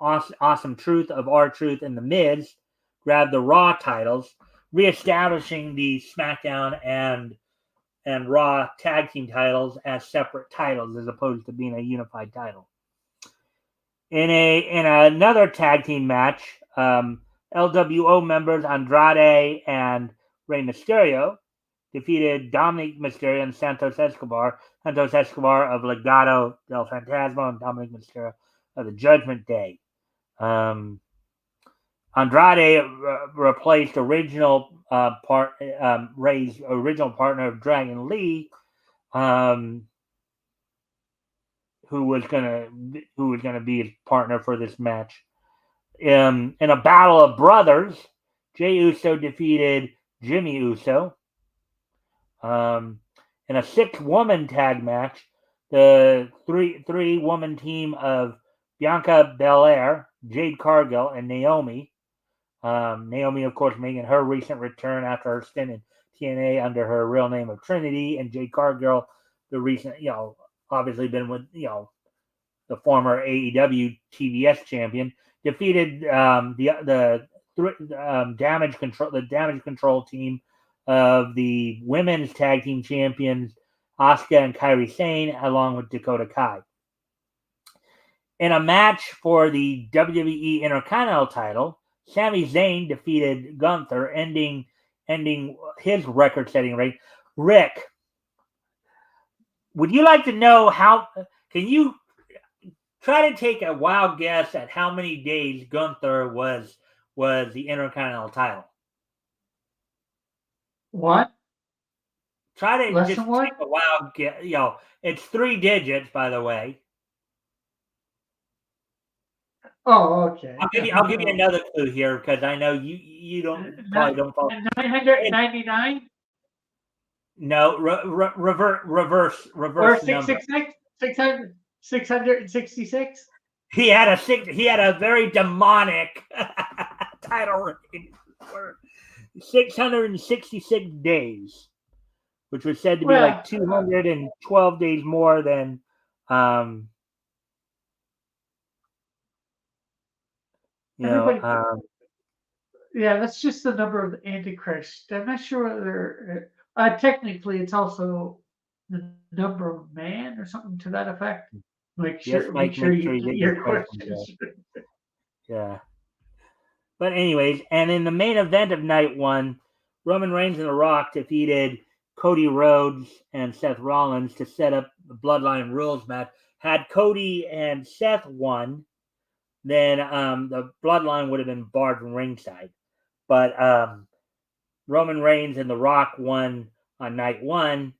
Awesome Truth of R-Truth and the Miz grabbed the Raw titles, reestablishing the SmackDown and Raw tag team titles as separate titles as opposed to being a unified title. In another tag team match, LWO members Andrade and Rey Mysterio defeated Dominic Mysterio and Santos Escobar. Santos Escobar of Legado del Fantasma and Dominic Mysterio of the Judgment Day. Andrade replaced Rey's original partner of Dragon Lee, who was gonna be his partner for this match. In a battle of brothers, Jey Uso defeated Jimmy Uso. In a 6-woman tag match, the three woman team of Bianca Belair, Jade Cargill, and Naomi. Naomi, of course, making her recent return after her stint in TNA under her real name of Trinity, and Jade Cargill, the recent, obviously been with, the former AEW TBS champion, defeated the damage control team of the women's tag team champions Asuka and Kairi Sane, along with Dakota Kai. In a match for the WWE Intercontinental title, Sami Zayn defeated Gunther, ending his record-setting reign. Rick, would you like to know how? Can you try to take a wild guess at how many days Gunther was the Intercontinental title? What? Try to Less than just take what? a wild guess. It's 3 digits, by the way. Oh, okay. I'll give you another clue here because I know you don't Nine probably don't follow. hundred ninety-nine. No, reverse Or number. 666? 600, 666? He had a very demonic title reign for 666 days, which was said to be like Well, 212 days more than everybody, um, yeah, that's just the number of the Antichrist. I'm not sure whether technically it's also the number of man or something to that effect. yes, Make Mike, sure make you sure you get get your your questions right. questions. Yeah. But anyways, and in the main event of night one, Roman Reigns and The Rock defeated Cody Rhodes and Seth Rollins to set up the Bloodline Rules match. Had Cody and Seth won, then the Bloodline would have been barred from ringside. But Roman Reigns and The Rock won on night one,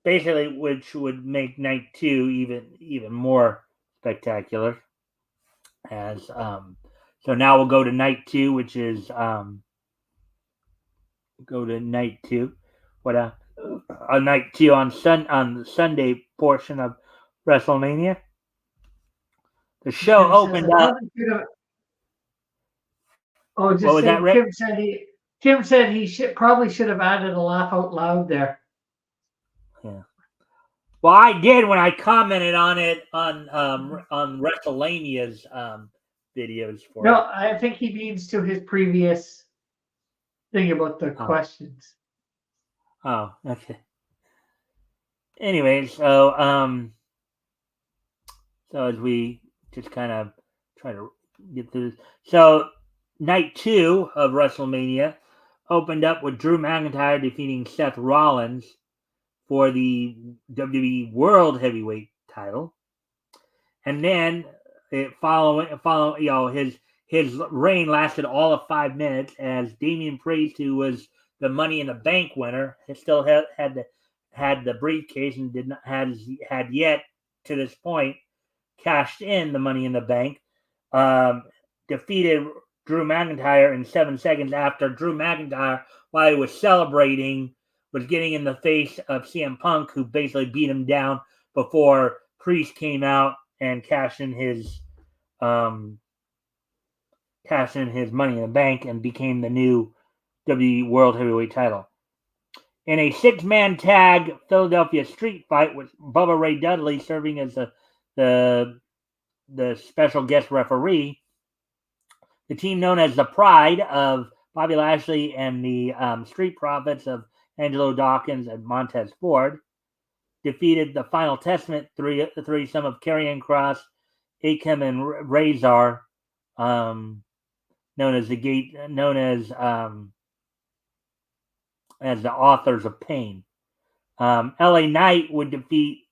basically, which would make night two even more spectacular. As so now we'll go to night two, which is go to night two. What on night two on the Sunday portion of WrestleMania. The show Tim says I opened up. probably should have. Oh, What just was that, say Rick? Tim said he probably should have added a laugh out loud there. Yeah. Well, I did when I commented on it on WrestleMania's videos for No, it. I think he means to his previous thing about the questions. Oh, okay. Anyway, so as we just kind of try to get through this. So night two of WrestleMania opened up with Drew McIntyre defeating Seth Rollins for the WWE World Heavyweight title. And then following his reign lasted all of 5 minutes as Damian Priest, who was the Money in the Bank winner, still had the briefcase and did not had yet to this point cashed in the Money in the Bank, defeated Drew McIntyre in 7 seconds after Drew McIntyre, while he was celebrating, was getting in the face of CM Punk, who basically beat him down before Priest came out and cashed in his Money in the Bank and became the new WWE World Heavyweight title. In a 6-man tag Philadelphia street fight with Bubba Ray Dudley serving as the special guest referee, the team known as the Pride of Bobby Lashley and the Street Profits of Angelo Dawkins and Montez Ford defeated the Final Testament threesome of Karrion Kross, Akam, and Razor, known as the Authors of Pain. LA Knight would defeat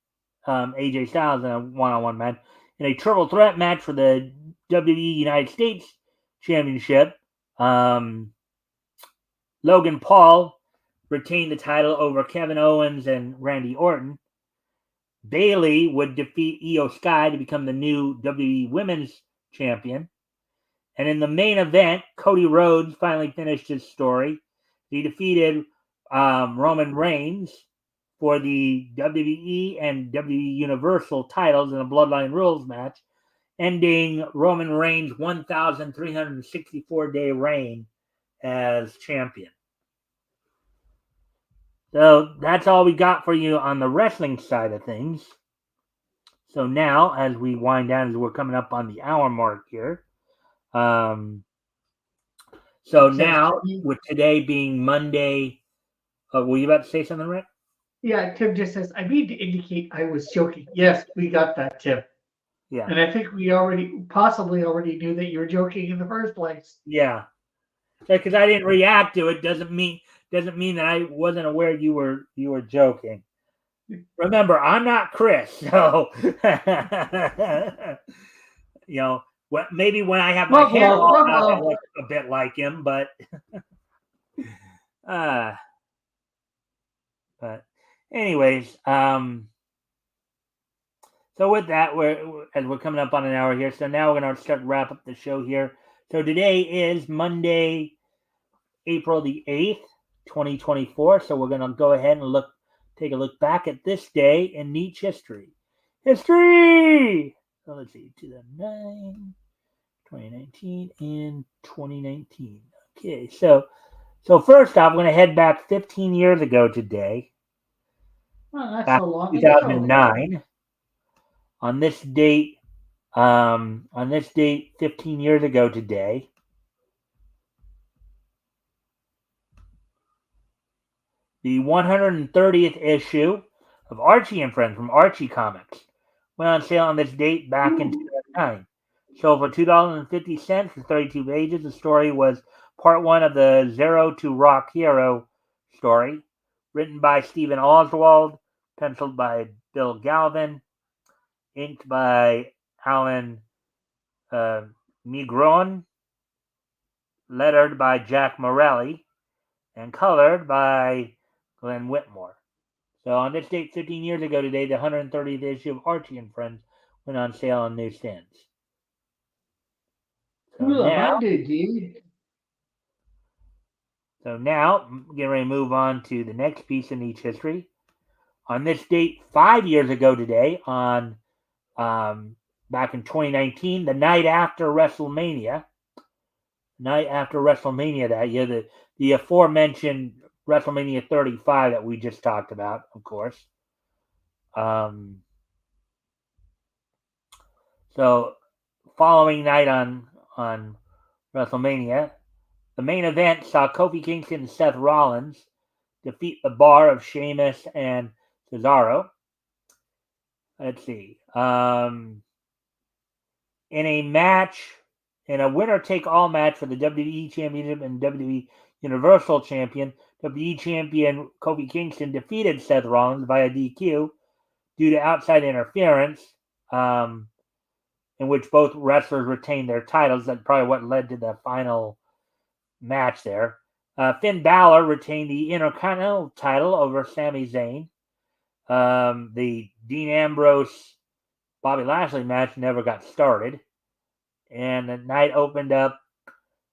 AJ Styles in a one-on-one match in a triple threat match for the WWE United States Championship. Logan Paul retained the title over Kevin Owens and Randy Orton. Bayley would defeat Io Sky to become the new WWE Women's Champion. And in the main event, Cody Rhodes finally finished his story. He defeated Roman Reigns for the WWE and WWE Universal titles in a Bloodline Rules match, ending Roman Reigns' 1,364-day reign as champion. So that's all we got for you on the wrestling side of things. So now, as we wind down, as we're coming up on the hour mark here, so now, with today being Monday, were you about to say something, Rick? Yeah, Tim just says, I mean to indicate I was joking. Yes, we got that, Tim. Yeah. And I think we possibly already knew that you were joking in the first place. Yeah. Because I didn't react to it doesn't mean that I wasn't aware you were joking. Remember, I'm not Chris, so maybe when I have my hair all out, I look a bit like him, but anyways, so with that, we're coming up on an hour here, so now we're gonna start to wrap up the show here. So today is Monday, April the 8th. 2024. So we're going to go ahead and take a look back at this day in Nietzsche history. History! So let's see, 2009, 2019, and 2019. Okay, so first off, I'm going to head back 15 years ago today. Well, that's Back so long in ago. 2009. On this date, 15 years ago today, the 130th issue of Archie and Friends from Archie Comics went on sale on this date back in 2009. Sold for $2.50 for 32 pages. The story was part one of the Zero to Rock Hero story, written by Stephen Oswald, penciled by Bill Galvin, inked by Alan Migron, lettered by Jack Morelli, and colored by Glenn Whitmore. So on this date, 15 years ago today, the 130th issue of Archie and Friends went on sale on newsstands. So now, I'm getting ready to move on to the next piece in each history. On this date, 5 years ago today, on back in 2019, the night after WrestleMania that year, the aforementioned WrestleMania 35 that we just talked about, of course. So following night on WrestleMania, the main event saw Kofi Kingston and Seth Rollins defeat the Bar of Sheamus and Cesaro. Let's see. In a winner-take-all match for the WWE Championship and WWE Universal Champion, WWE Champion Kofi Kingston defeated Seth Rollins via DQ due to outside interference, in which both wrestlers retained their titles. That's probably what led to the final match there. Finn Balor retained the Intercontinental title over Sami Zayn. The Dean Ambrose Bobby Lashley match never got started. And the night opened up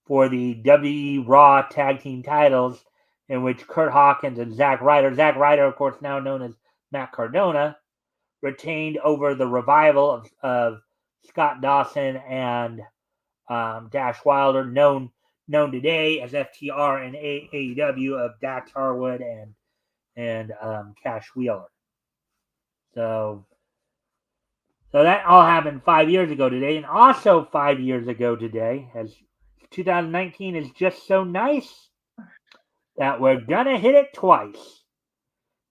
for the WWE Raw Tag Team titles, in which Kurt Hawkins and Zack Ryder, of course, now known as Matt Cardona, retained over the Revival of Scott Dawson and Dash Wilder, known today as FTR and AEW, of Dax Harwood and Cash Wheeler. So that all happened 5 years ago today. And also 5 years ago today, as 2019 is just so nice that we're going to hit it twice.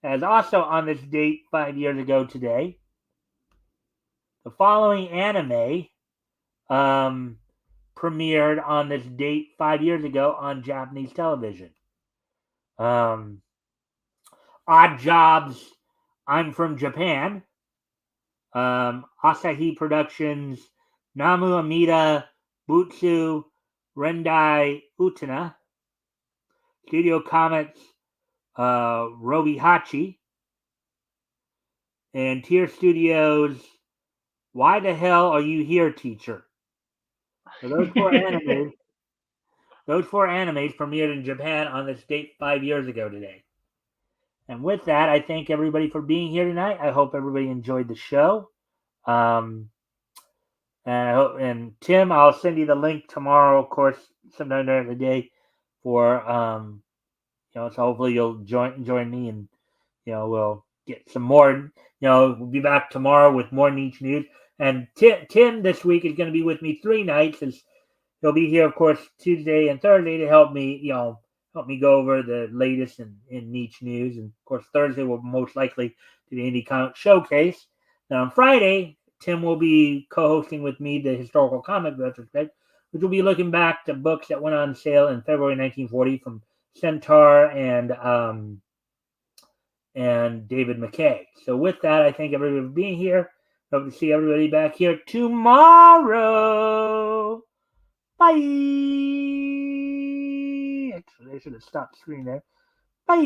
As also on this date 5 years ago today, the following anime premiered on this date 5 years ago on Japanese television. Odd Jobs, I'm from Japan. Asahi Productions, Namu Amida, Butsu, Rendai Utena. Studio Comics, Robihachi. And Tier Studios, Why the Hell Are You Here, Teacher? So those four animes premiered in Japan on this date 5 years ago today. And with that, I thank everybody for being here tonight. I hope everybody enjoyed the show. And Tim, I'll send you the link tomorrow, of course, sometime during the day, for so hopefully you'll join me, and we'll get some more. We'll be back tomorrow with more niche news. And Tim this week is going to be with me 3 nights, as he'll be here, of course, Tuesday and Thursday to help me, go over the latest in niche news. And of course, Thursday will most likely do the Indie Comic Showcase. Now on Friday, Tim will be co-hosting with me the Historical Comic Retrospect, which will be looking back to books that went on sale in February 1940 from Centaur and David McKay. So with that, I thank everybody for being here. Hope to see everybody back here tomorrow. Bye. Actually, I should have stopped screen there. Bye.